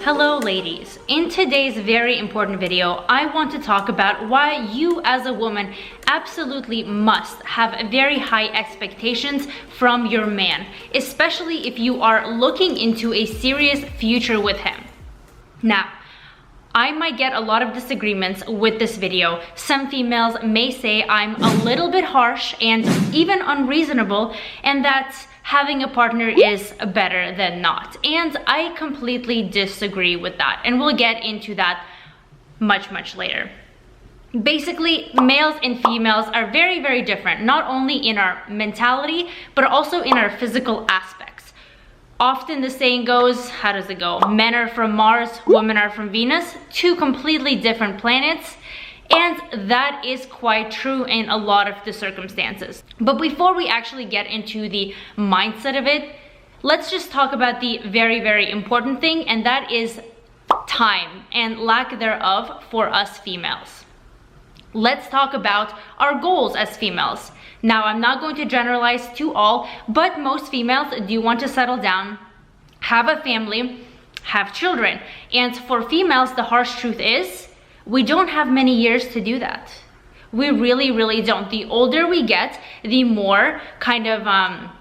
Hello ladies, in today's very important video, I want to talk about why you as a woman absolutely must have very high expectations from your man, especially if you are looking into a serious future with him. Now, I might get a lot of disagreements with this video. Some females may say I'm a little bit harsh and even unreasonable, and that having a partner is better than not. And I completely disagree with that. And we'll get into that much later. Basically, males and females are very different, not only in our mentality, but also in our physical aspects. Often the saying goes, how does it go? Men are from Mars, women are from Venus, two completely different planets. And that is quite true in a lot of the circumstances. But before we actually get into the mindset of it, let's just talk about the very important thing, and that is time and lack thereof for us females. Let's talk about our goals as females. Now, I'm not going to generalize to all, but most females do want to settle down, have a family, have children. And for females, the harsh truth is, we don't have many years to do that. We really don't. The older we get, the more kind of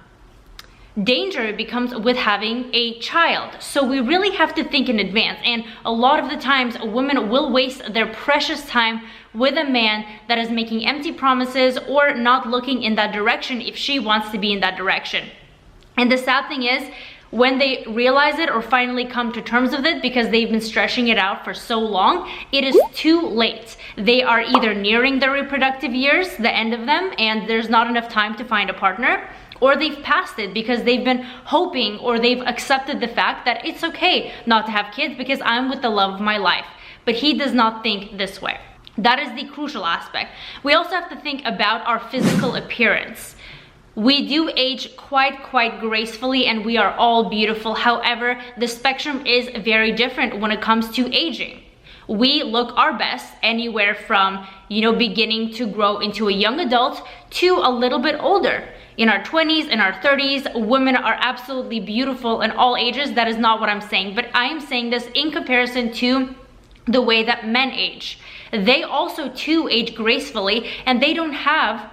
danger it becomes with having a child. So we really have to think in advance. And a lot of the times, women will waste their precious time with a man that is making empty promises or not looking in that direction if she wants to be in that direction. And the sad thing is, when they realize it or finally come to terms with it because they've been stretching it out for so long, it is too late. They are either nearing their reproductive years, the end of them, and there's not enough time to find a partner, or they've passed it because they've been hoping or they've accepted the fact that it's okay not to have kids because I'm with the love of my life. But he does not think this way. That is the crucial aspect. We also have to think about our physical appearance. We do age quite gracefully and we are all beautiful. However, the spectrum is very different when it comes to aging. We look our best anywhere from, beginning to grow into a young adult to a little bit older. In our 20s, in our 30s, women are absolutely beautiful in all ages. That is not what I'm saying, but I am saying this in comparison to the way that men age. They also too age gracefully, and they don't have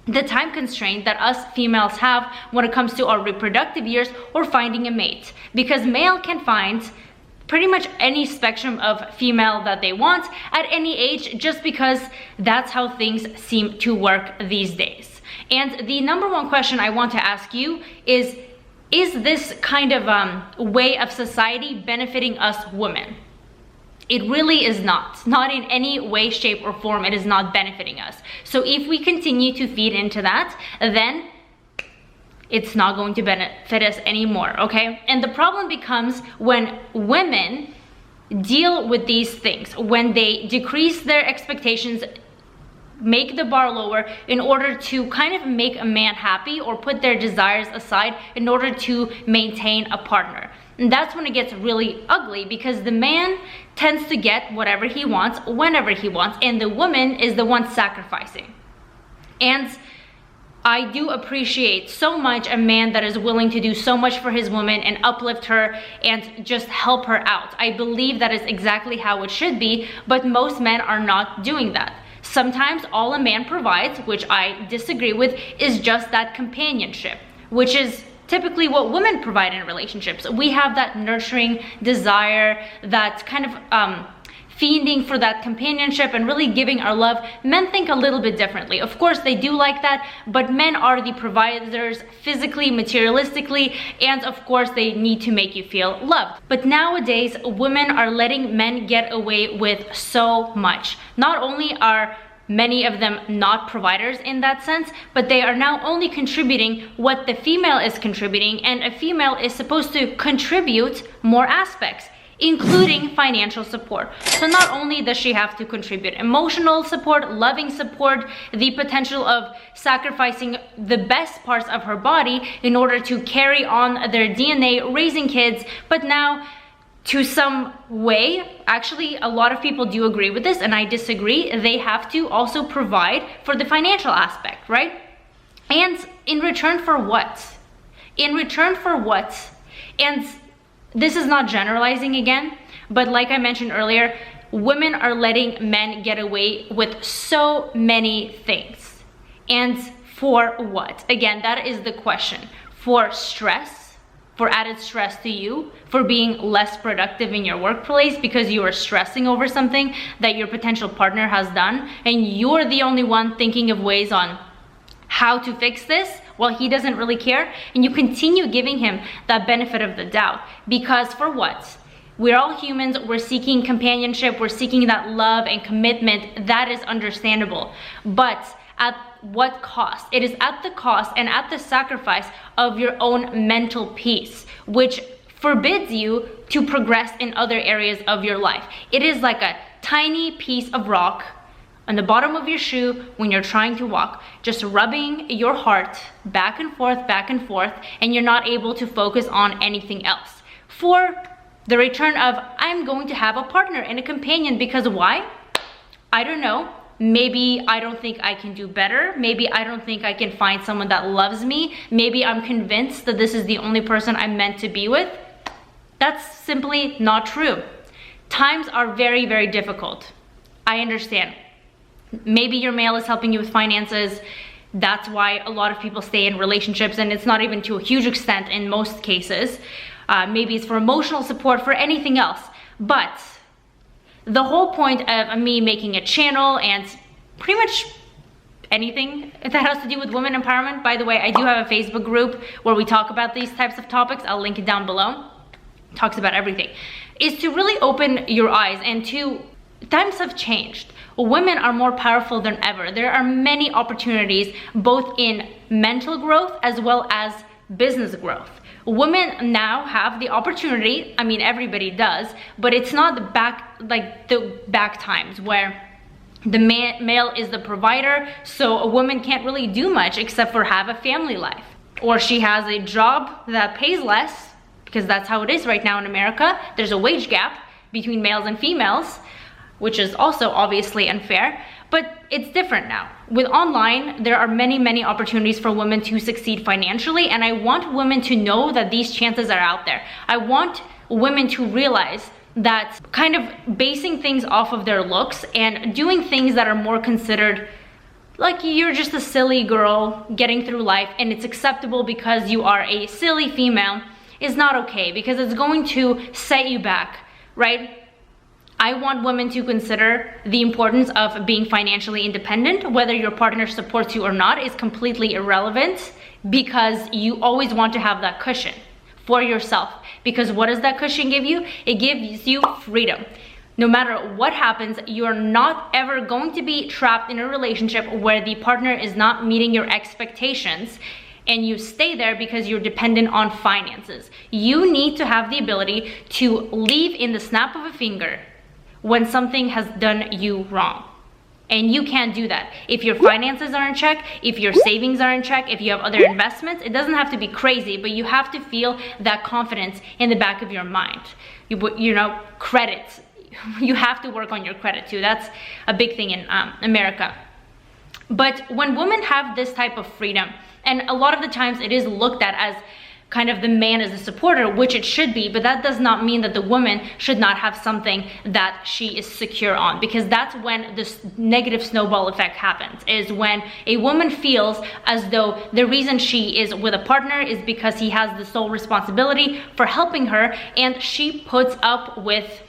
the time constraint that us females have when it comes to our reproductive years or finding a mate. Because male can find pretty much any spectrum of female that they want at any age, just because that's how things seem to work these days. And the number one question I want to ask you is this kind of way of society benefiting us women? It really is not. Not in any way, shape, or form. It is not benefiting us. So if we continue to feed into that, then it's not going to benefit us anymore, okay? And the problem becomes when women deal with these things, when they decrease their expectations, make the bar lower in order to kind of make a man happy or put their desires aside in order to maintain a partner. And that's when it gets really ugly, because the man tends to get whatever he wants, whenever he wants, and the woman is the one sacrificing. And I do appreciate so much a man that is willing to do so much for his woman and uplift her and just help her out. I believe that is exactly how it should be, but most men are not doing that. Sometimes all a man provides, which I disagree with, is just that companionship, which is typically what women provide in relationships. We have that nurturing desire, that kind of fiending for that companionship and really giving our love. Men think a little bit differently. Of course, they do like that, but men are the providers physically, materialistically, and of course, they need to make you feel loved. But nowadays, women are letting men get away with so much. Not only are many of them not providers in that sense, but they are now only contributing what the female is contributing, and a female is supposed to contribute more aspects, including financial support. So not only does she have to contribute emotional support, loving support, the potential of sacrificing the best parts of her body in order to carry on their DNA, raising kids, but now to some way, actually a lot of people do agree with this and I disagree, they have to also provide for the financial aspect, right? And in return for what? In return for what? And this is not generalizing again, But like I mentioned earlier, women are letting men get away with so many things. And for what? Again, that is the question. For stress, for added stress to you, for being less productive in your workplace because you are stressing over something that your potential partner has done, and you're the only one thinking of ways on how to fix this while he doesn't really care, and you continue giving him that benefit of the doubt. Because for what? We're all humans, we're seeking companionship, we're seeking that love and commitment. That is understandable. But at what cost? It is at the cost and at the sacrifice of your own mental peace, which forbids you to progress in other areas of your life. It is like a tiny piece of rock on the bottom of your shoe when you're trying to walk, just rubbing your heart back and forth, and you're not able to focus on anything else. For the return of, I'm going to have a partner and a companion, because why? I don't know. Maybe I don't think I can do better. Maybe I don't think I can find someone that loves me. Maybe I'm convinced that this is the only person I'm meant to be with. That's simply not true. Times are very, very difficult. I understand. Maybe your male is helping you with finances. That's why a lot of people stay in relationships, and it's not even to a huge extent in most cases. Maybe it's for emotional support, for anything else. But the whole point of me making a channel and pretty much anything that has to do with women empowerment, by the way, I do have a Facebook group where we talk about these types of topics. I'll link it down below. It talks about everything. Is to really open your eyes, and times have changed. Women are more powerful than ever. There are many opportunities, both in mental growth as well as business growth. Women now have the opportunity, I mean, everybody does, but it's not the back times where the male is the provider, so a woman can't really do much except for have a family life. Or she has a job that pays less, because that's how it is right now in America. There's a wage gap between males and females, which is also obviously unfair, but it's different now. With online, there are many, many opportunities for women to succeed financially, and I want women to know that these chances are out there. I want women to realize that kind of basing things off of their looks and doing things that are more considered like you're just a silly girl getting through life and it's acceptable because you are a silly female is not okay, because it's going to set you back, right? I want women to consider the importance of being financially independent. Whether your partner supports you or not is completely irrelevant, because you always want to have that cushion for yourself. Because what does that cushion give you? It gives you freedom. No matter what happens, you're not ever going to be trapped in a relationship where the partner is not meeting your expectations and you stay there because you're dependent on finances. You need to have the ability to leave in the snap of a finger when something has done you wrong. And you can't do that. If your finances are in check, if your savings are in check, if you have other investments, it doesn't have to be crazy, but you have to feel that confidence in the back of your mind. You know, credit. You have to work on your credit too. That's a big thing in America. But when women have this type of freedom, and a lot of the times it is looked at as kind of the man is a supporter, which it should be, but that does not mean that the woman should not have something that she is secure on, because that's when this negative snowball effect happens, is when a woman feels as though the reason she is with a partner is because he has the sole responsibility for helping her, and she puts up with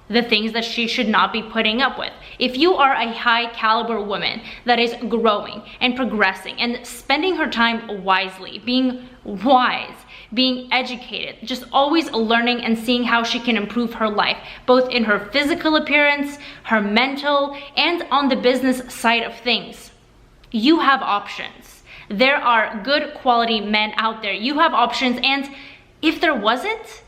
the things that she should not be putting up with. If you are a high caliber woman that is growing and progressing and spending her time wisely, being wise, being educated, just always learning and seeing how she can improve her life, both in her physical appearance, her mental, and on the business side of things, you have options. There are good quality men out there. You have options, and if there wasn't,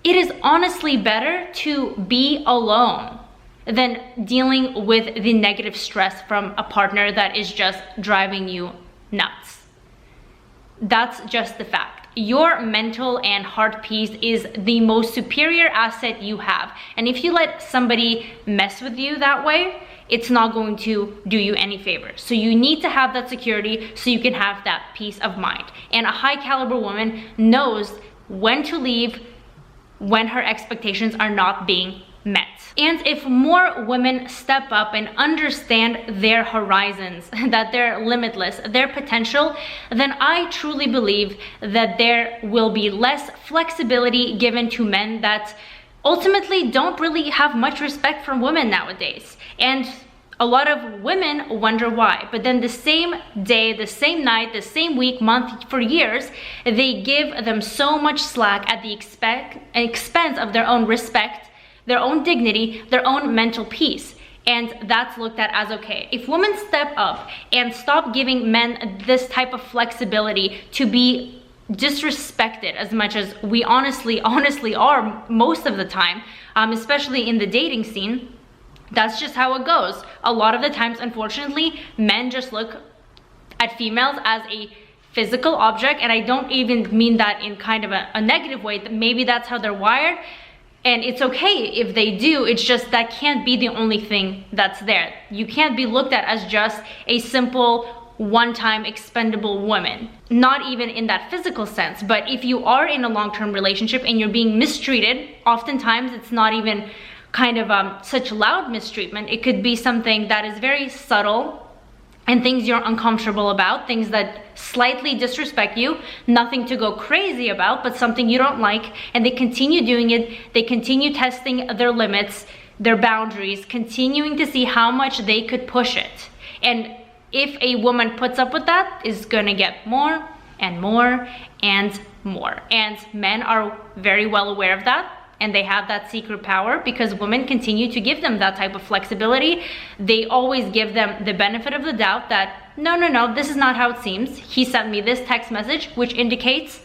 it is honestly better to be alone than dealing with the negative stress from a partner that is just driving you nuts. That's just the fact. Your mental and heart peace is the most superior asset you have. And if you let somebody mess with you that way, it's not going to do you any favors. So you need to have that security so you can have that peace of mind. And a high caliber woman knows when to leave when her expectations are not being met. And if more women step up and understand their horizons, that they're limitless, their potential, then I truly believe that there will be less flexibility given to men that ultimately don't really have much respect for women nowadays. And a lot of women wonder why, but then the same day, the same night, the same week, month, for years, they give them so much slack at the expense of their own respect, their own dignity, their own mental peace. And that's looked at as okay. If women step up and stop giving men this type of flexibility to be disrespected as much as we honestly are most of the time, especially in the dating scene, that's just how it goes. A lot of the times, unfortunately, men just look at females as a physical object, and I don't even mean that in kind of a negative way. Maybe that's how they're wired, and it's okay if they do. It's just that can't be the only thing that's there. You can't be looked at as just a simple one-time expendable woman, not even in that physical sense. But if you are in a long-term relationship and you're being mistreated, oftentimes it's not even kind of such loud mistreatment. It could be something that is very subtle and things you're uncomfortable about, things that slightly disrespect you, nothing to go crazy about, but something you don't like, and they continue doing it. They continue testing their limits, their boundaries, continuing to see how much they could push it. And if a woman puts up with that, is gonna get more and more and more. And men are very well aware of that, and they have that secret power because women continue to give them that type of flexibility. They always give them the benefit of the doubt that, no, this is not how it seems. He sent me this text message, which indicates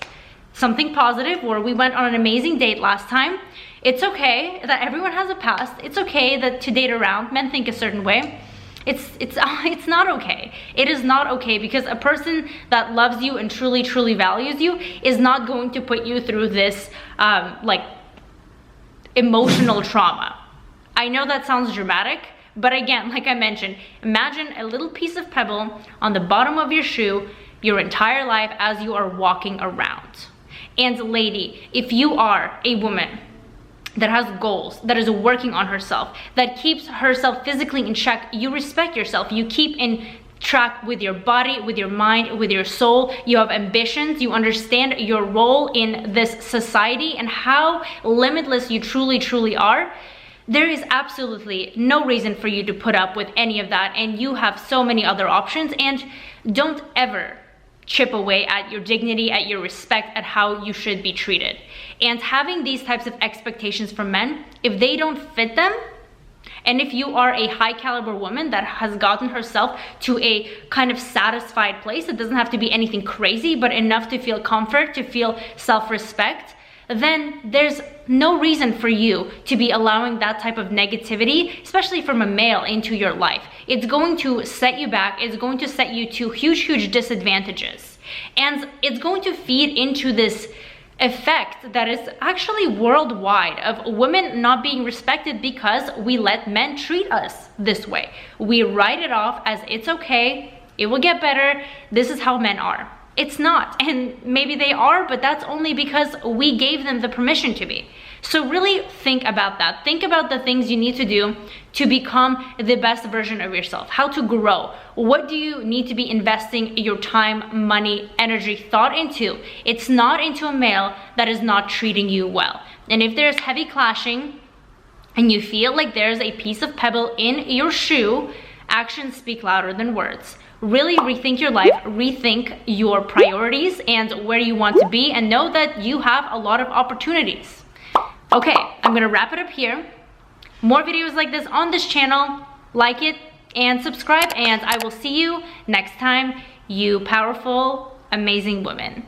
something positive, or we went on an amazing date last time. It's okay that everyone has a past. It's okay that to date around, men think a certain way. It's not okay. It is not okay, because a person that loves you and truly values you is not going to put you through this like emotional trauma. I know that sounds dramatic, but again, like I mentioned, imagine a little piece of pebble on the bottom of your shoe your entire life as you are walking around. And lady, if you are a woman that has goals, that is working on herself, that keeps herself physically in check, you respect yourself, you keep in track with your body, with your mind, with your soul, you have ambitions, you understand your role in this society and how limitless you truly are, there is absolutely no reason for you to put up with any of that, and you have so many other options. And don't ever chip away at your dignity, at your respect, at how you should be treated. And having these types of expectations from men, if they don't fit them, and if you are a high caliber woman that has gotten herself to a kind of satisfied place, it doesn't have to be anything crazy, but enough to feel comfort, to feel self-respect, then there's no reason for you to be allowing that type of negativity, especially from a male, into your life. It's going to set you back. It's going to set you to huge disadvantages. And it's going to feed into this effect that is actually worldwide of women not being respected because we let men treat us this way. We write it off as it's okay, it will get better, this is how men are. It's not, and maybe they are, but that's only because we gave them the permission to be. So really think about that. Think about the things you need to do to become the best version of yourself, how to grow. What do you need to be investing your time, money, energy, thought into? It's not into a male that is not treating you well. And if there's heavy clashing and you feel like there's a piece of pebble in your shoe, actions speak louder than words. Really rethink your life, rethink your priorities and where you want to be, and know that you have a lot of opportunities. Okay, I'm gonna wrap it up here. More videos like this on this channel. Like it and subscribe, and I will see you next time, you powerful, amazing women.